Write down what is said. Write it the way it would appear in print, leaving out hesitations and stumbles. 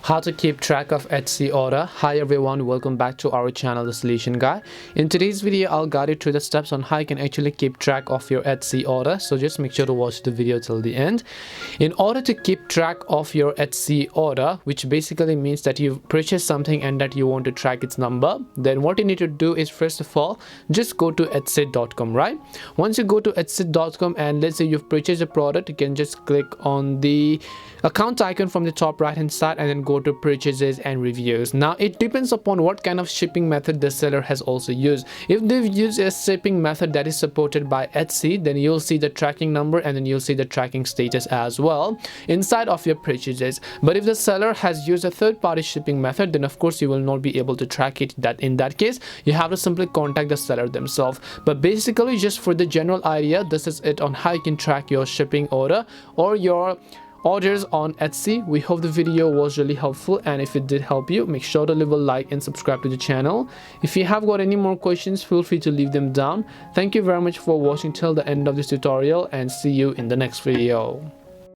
how to keep track of Etsy order. Hi everyone, welcome back to our channel, The Solution Guy. In today's video, I'll guide you through the steps on how you can actually keep track of your Etsy order. So just make sure to watch the video till the end. In order to keep track of your Etsy order, which basically means that you've purchased something and that you want to track its number, then what you need to do is, first of all, just go to Etsy.com, right? Once you go to Etsy.com and let's say you've purchased a product, you can just click on the account icon from the top right hand side and then go to purchases and reviews. Now it depends upon what kind of shipping method the seller has also used. If they've used a shipping method that is supported by Etsy, then you'll see the tracking number and then you'll see the tracking status as well inside of your purchases. But if the seller has used a third-party shipping method, then of course you will not be able to track it. That in that case you have to simply contact the seller themselves. But basically, just for the general idea, this is it on how you can track your shipping order or your orders on Etsy. We hope the video was really helpful, and if it did help you, make sure to leave a like and subscribe to the channel. If you have got any more questions, feel free to leave them down. Thank you very much for watching till the end of this tutorial, and see you in the next video.